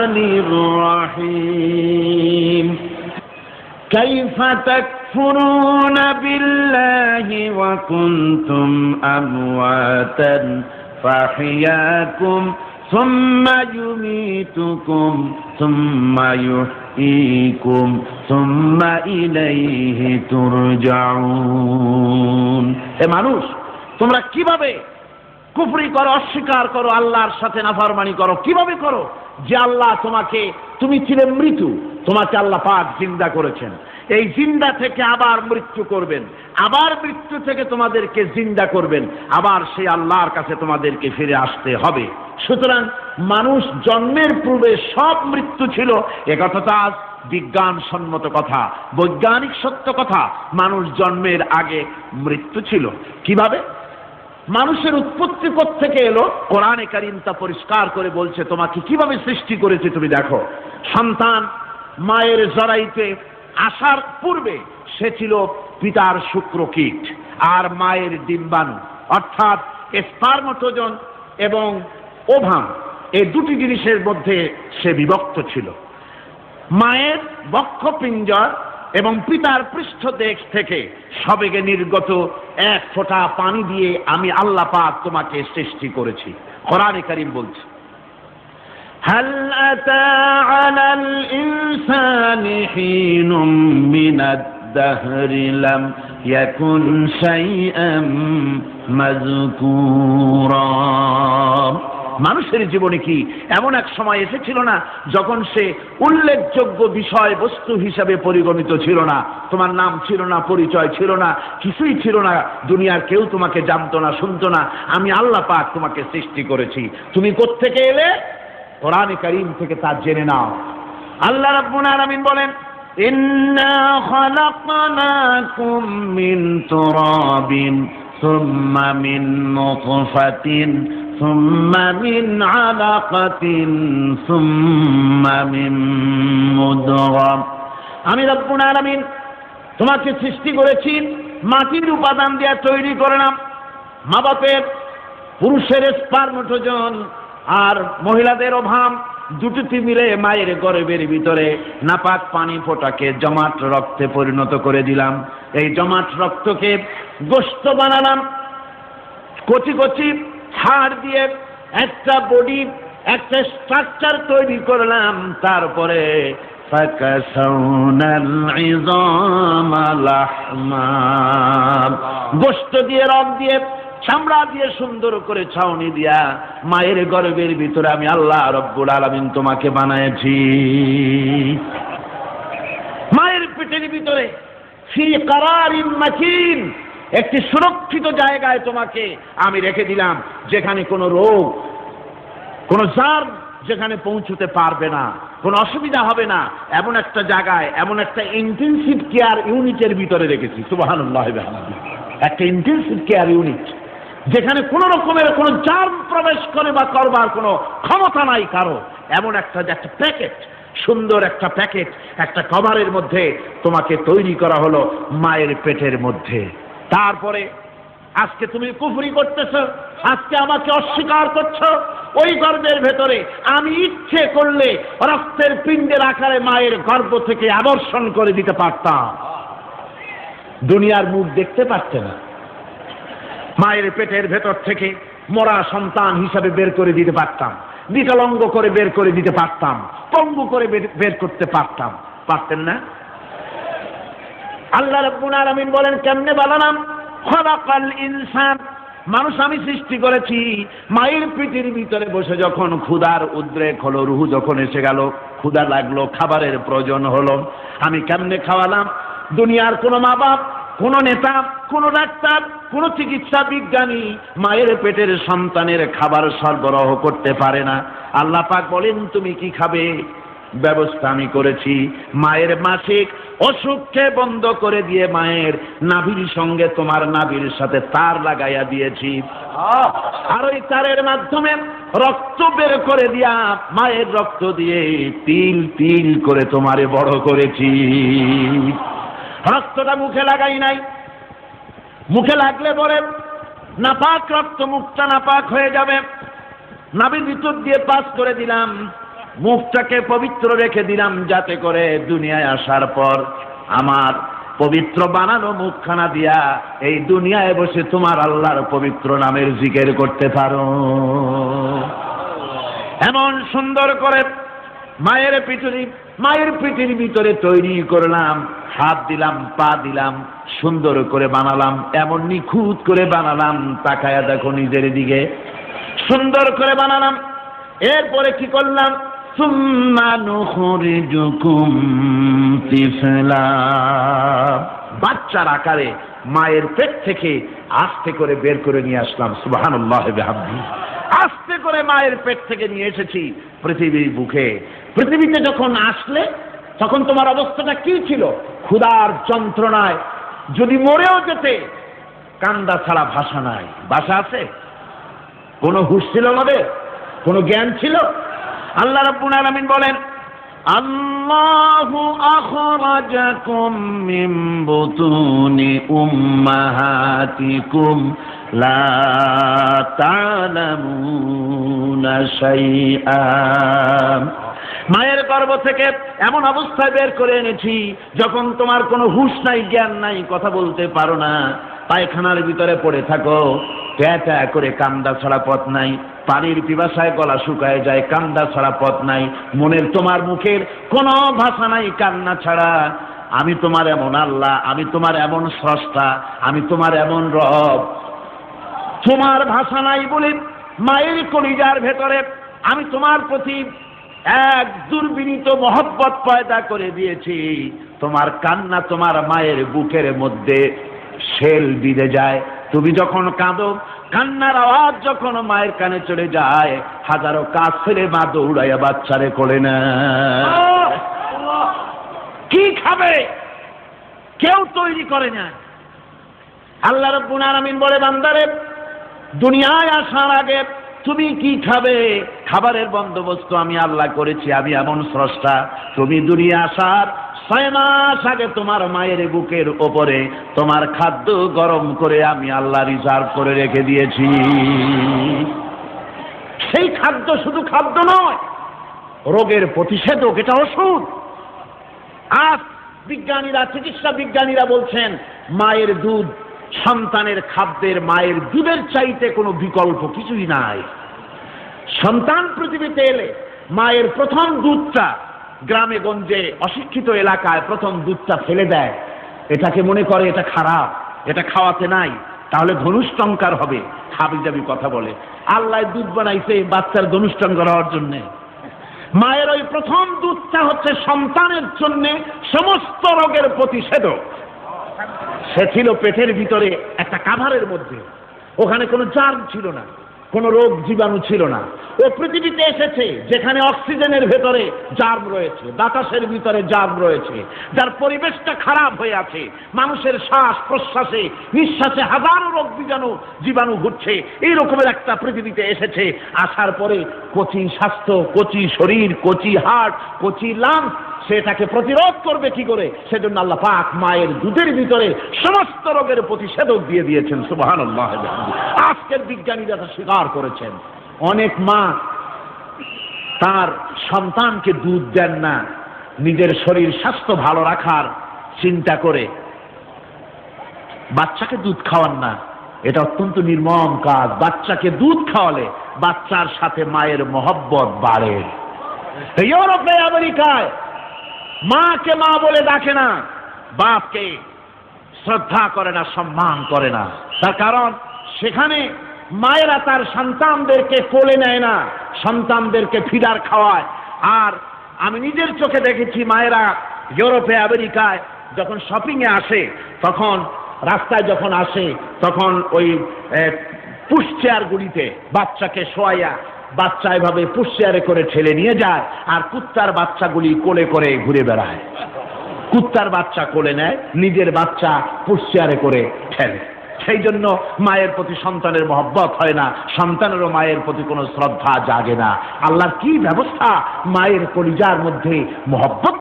রহমানির রহিম। কাইফা তাকফুরুনা বিল্লাহি ওয়া কুনতুম আমওয়াতান ফাহিয়াকুম সুম্মা ইউমীতুকুম সুম্মা ইউহয়ীকুম সুম্মা ইলাইহি তুরজাউন। হে মানুষ, তোমরা কিভাবে কুফরি করো, অস্বীকার করো, আল্লাহর সাথে নাফরমানি করো? কিভাবে করো? যে আল্লাহ তুমি ছিলে মৃত্যু, তোমাকে আল্লাহ পাক জিন্দা করেছেন, এই জিন্দা থেকে আবার মৃত্যু করবেন, আবার মৃত্যু থেকে তোমাদেরকে জিন্দা করবেন, আবার সেই আল্লাহর কাছে তোমাদেরকে ফিরে আসতে হবে। সুতরাং মানুষ জন্মের পূর্বে সব মৃত্যু ছিল, একথা তো আজ বিজ্ঞানসম্মত কথা, বৈজ্ঞানিক সত্য কথা। মানুষ জন্মের আগে মৃত্যু ছিল। কিভাবে? মানুষের উৎপত্তি থেকে এলো, কোরআনে কারীম তা পরিষ্কার করে বলছে। তোমাকে কিভাবে সৃষ্টি করেছে তুমি দেখো। সন্তান মায়ের জরায়ুতে আসার পূর্বে সে ছিল পিতার শুক্রকীট আর মায়ের ডিম্বাণু, অর্থাৎ স্পার্মটোজন এবং ওভাম, এই দুটি জিনিসের মধ্যে সে বিভক্ত ছিল। মায়ের বক্ষপিঞ্জর এবং পিতার পৃষ্ঠদেশ থেকে সবেগে নির্গত এক ফোঁটা পানি দিয়ে আমি আল্লাহ পাক তোমাকে সৃষ্টি করেছি। কোরআনে কারীম বলছে, হাল আতা আলাল ইনসানি হিনুম মিনাদ দাহরি লাম ইয়াকুন শাইআম মাযকুরা। মানুষের জীবনে কি এমন এক সময় এসেছিল না যখন সে উল্লেখযোগ্য বিষয় বস্তু হিসাবে পরিগণিত ছিল না? তোমার নাম ছিল না, পরিচয় ছিল না, কিছুই ছিল না, দুনিয়ার কেউ তোমাকে জানতো না, শুনতো না। আমি আল্লাহ পাক তোমাকে সৃষ্টি করেছি। তুমি কোত্থেকে এলে? কোরআনে কারীম থেকে তা জেনে নাও। আল্লাহ রাব্বুল আলামিন বলেন, ইন্না খালাকনাকুম মিন তুরাবিন সুম্মা মিন নুতফাতিন সুম্মা মিন আলাকাতিন সুম্মা মিন মুদগা। আমি রব্বুল আলামিন তোমাকে সৃষ্টি করেছি মাটির উপাদান দিয়ে তৈরি করলাম। মা বাপের পুরুষের স্পার্মটোজন আর মহিলাদের ওভাম দুটি মিলে মায়ের গর্ভের ভিতরে নাপাক পানি ফোঁটাকে জমাট রক্তে পরিণত করে দিলাম। এই জমাট রক্তকে গোশত বানালাম, কচি কচি হাড় দিয়ে একটা বডি, একটা স্ট্রাকচার তৈরি করলাম। তারপরে গোশত দিয়ে, রক দিয়ে, চামড়া দিয়ে সুন্দর করে ছাউনি দিয়া মায়ের গর্ভের ভিতরে আমি আল্লাহ রব্বুল আলামিন তোমাকে বানাইছি। মায়ের পেটের ভিতরে ফি কারারিন মাকিন, একটি সুরক্ষিত জায়গায় তোমাকে আমি রেখে দিলাম, যেখানে কোনো রোগ, কোনো জার যেখানে পৌঁছতে পারবে না, কোনো অসুবিধা হবে না। এমন একটা জায়গায়, এমন একটা ইন্টেনসিভ কেয়ার ইউনিটের ভিতরে রেখেছি। সুবহানাল্লাহ, একটা ইন্টেনসিভ কেয়ার ইউনিট, যেখানে কোন রকমের কোনো জার্ম প্রবেশ করে বা করবার কোনো ক্ষমতা নাই কারো। এমন একটা প্যাকেট, সুন্দর একটা প্যাকেট, একটা কভারের মধ্যে তোমাকে তৈরি করা হলো মায়ের পেটের মধ্যে। তারপরে আজকে তুমি কুফরি করতেছো, আজকে আমাকে অস্বীকার করছো। ওই গর্ভের ভেতরে আমি ইচ্ছে করলে রক্তের পিণ্ডের আকারে মায়ের গর্ভ থেকে আবর্ষণ করে দিতে পারতাম, দুনিয়ার মুখ দেখতে পারতে না। মায়ের পেটের ভেতর থেকে মরা সন্তান হিসাবে বের করে দিতে পারতাম, বিকলাঙ্গ করে বের করে দিতে পারতাম, পঙ্গু করে বের করতে পারতাম, পারতেন না? আল্লাহ রাব্বুল আলামিন বলেন, কেমনে বানালাম? খালাকাল ইনসান, মানুষ আমি সৃষ্টি করেছি মায়ের পেটের ভিতরে বসে। যখন ক্ষুধার উদ্রেক হলো, রুহু যখন এসে গেল, ক্ষুধা লাগলো, খাবারের প্রয়োজন হলো, আমি কেমনে খাওয়ালাম? দুনিয়ার কোনো মা বাপ, কোন নেতা, কোন ডাক্তার, কোন চিকিৎসা বিজ্ঞানী মায়ের পেটের সন্তানের খাবার সরবরাহ করতে পারে না। আল্লাহ পাক বলেন, তুমি কি খাবে? ব্যবস্থা আমি করেছি। মায়ের মাসিক অসুখকে বন্ধ করে দিয়ে মায়ের নাভির সঙ্গে তোমার নাভির সাথে তার লাগাইয়া দিয়েছি, আর ওই তারের মাধ্যমে রক্ত বের করে দিয়া মায়ের রক্ত দিয়ে তিল তিল করে তোমারে বড় করেছি। রক্তটা মুখে লাগাই নাই, মুখে লাগলে পরে নাপাক রক্ত, মুখটা নাপাক হয়ে যাবে। নাভির ভিতর দিয়ে পাস করে দিলাম, মুখটাকে পবিত্র রেখে দিলাম যাতে করে দুনিয়ায় আসার পর আমার পবিত্র বানানো মুখখানা দিয়া এই দুনিয়ায় বসে তোমার আল্লাহর পবিত্র নামের জিকির করতে পারো। এমন সুন্দর করে মায়ের পিঠের ভিতরে তৈরি করলাম, হাত দিলাম, পা দিলাম, সুন্দর করে বানালাম, এমন নিখুঁত করে বানালাম, তাকায়া দেখো নিজের দিকে, সুন্দর করে বানালাম। এরপরে কি করলাম? সুম্মা নুখরিজুকুম তিফলা, বাচ্চার আকারে মায়ের পেট থেকে আস্তে করে বের করে নিয়ে আসলাম। সুবহানাল্লাহ ওয়া বিহামদিহি। আস্তে করে মায়ের পেট থেকে নিয়ে এসেছি পৃথিবীর বুকে। পৃথিবীতে যখন আসলে তখন তোমার অবস্থাটা কি ছিল? ক্ষুধার যন্ত্রণায় যদি মরেও যেতে, কান্দা ছাড়া ভাষা নাই। ভাষা আছে? কোনো হুঁশ ছিল আমাদের? কোনো জ্ঞান ছিল? আল্লাহ রাব্বুল আলামিন বলেন, আল্লাহু আখরাজাকুম মিন বুতুনি উম্মাহাতিকুম লা তা'লামুনা শাইআ, মায়ের গর্ভ থেকে এমন অবস্থায় বের করে এনেছি যখন তোমার কোনো হুঁশ নাই, জ্ঞান নাই, কথা বলতে পারো না, পায়খানার ভিতরে পড়ে থাকো, ট্যাটা করে কান্দা ছাড়া পথ নাই, পানির পিপাসায় গলা শুকায় যায়, কান্দা ছাড়া পথ নাই, মনের তোমার মুখের কোনো ভাষা নাই কান্না ছাড়া। আমি তোমার এমন আল্লাহ, আমি তোমার এমন স্রষ্টা, আমি তোমার এমন রব। তোমার ভাষা নাই বলে মায়ের কলিজার ভেতরে আমি তোমার প্রতি এক দুর্বিনীত মহব্বত পয়দা করে দিয়েছি। তোমার কান্না তোমার মায়ের বুকের মধ্যে শেল বিঁধে যায়। তুমি যখন কাঁদো, কান্নার আওয়াজ যখন মায়ের কানে চলে যায়, হাজারো কাজ ছেড়ে মা দৌড়াইয়া বাচ্চারে কোলে নেয়। কি খাবে কেউ তৈরি করে না। আল্লাহ রাব্বুল আলামিন বলে, বান্দারে দুনিয়ায় আসার আগে তুমি কি খাবে, খাবারের বন্দোবস্ত আমি আল্লাহ করেছি, আমি এমন স্রষ্টা। তুমি দুনিয়া আসার 6 মাস আগে তোমার মায়ের বুকের ওপরে তোমার খাদ্য গরম করে আমি আল্লাহ রিজার্ভ করে রেখে দিয়েছি। সেই খাদ্য শুধু খাদ্য নয়, রোগের প্রতিষেধক, এটা ওষুধ। আজ বিজ্ঞানীরা, চিকিৎসা বিজ্ঞানীরা বলছেন মায়ের দুধ সন্তানের খাদ্যের, মায়ের দুধের চাইতে কোনো বিকল্প কিছুই নাই। সন্তান পৃথিবীতে এলে মায়ের প্রথম দুধটা, গ্রামে গঞ্জে অশিক্ষিত এলাকায় প্রথম দুধটা ফেলে দেয়, এটাকে মনে করে এটা খারাপ, এটা খাওয়াতে নাই, তাহলে ধনুষ্টঙ্কার হবে, হাবিজাবি কথা বলে। আল্লাহ দুধ বানাইছে বাচ্চার ধনুষ্টঙ্কার হওয়ার জন্য। মায়ের ওই প্রথম দুধটা হচ্ছে সন্তানের জন্য সমস্ত রোগের প্রতিষেধক। সে ছিল পেটের ভিতরে একটা কাভারের মধ্যে, ওখানে কোনো জার্ম ছিল না, কোনো রোগ জীবাণু ছিল না। ও পৃথিবীতে এসেছে যেখানে অক্সিজেনের ভেতরে জার্ম রয়েছে, বাতাসের ভিতরে জার্ম রয়েছে, যার পরিবেশটা খারাপ হয়ে আছে, মানুষের শ্বাস প্রশ্বাসে নিঃশ্বাসে হাজারো রোগ জীবাণু ঘুরছে। এই রকমের একটা পৃথিবীতে এসেছে। আসার পরে কচি স্বাস্থ্য, কচি শরীর, কচি হার্ট, কচি লাংস, সেটাকে প্রতিরোধ করবে কি করে? সেজন্য আল্লাহ পাক মায়ের দুধের ভিতরে সমস্ত রোগের প্রতিষেধক দিয়ে দিয়েছেন। সুবহানাল্লাহ। আজকের বিজ্ঞানীরা তা স্বীকার করেছেন। অনেক মা তার সন্তানকে দুধ দেন না, নিজের শরীর স্বাস্থ্য ভালো রাখার চিন্তা করে বাচ্চাকে দুধ খাওয়ান না। এটা অত্যন্ত নির্মম কাজ। বাচ্চাকে দুধ খাওয়ালে বাচ্চার সাথে মায়ের মহব্বত বাড়ে। ইউরোপে, আমেরিকায় মাকে মা বলে ডাকে না, বাপকে শ্রদ্ধা করে না, সম্মান করে না। তার কারণ সেখানে মায়েরা তার সন্তানদেরকে কোলে নেয় না, সন্তানদেরকে ফিডার খাওয়ায়। আর আমি নিজের চোখে দেখেছি মায়েরা ইউরোপে, আমেরিকায় যখন শপিংয়ে আসে, তখন রাস্তায় যখন আসে, তখন ওই পুশ চেয়ারগুলিতে বাচ্চাকে শোয়াইয়া বাচ্চা এভাবে পুশ চেয়ারে করে ঠেলে নিয়ে যায়, আর কুত্তার বাচ্চাগুলি কোলে করে ঘুরে বেড়ায়। কুত্তার বাচ্চা কোলে নেয়, নিজের বাচ্চা পুশ চেয়ারে করে ঠেলে। সেই জন্য মায়ের প্রতি সন্তানের মহব্বত হয় না, সন্তানেরও মায়ের প্রতি কোনো শ্রদ্ধা জাগে না। আল্লাহর কি ব্যবস্থা! মায়ের কলিজার মধ্যে মহব্বত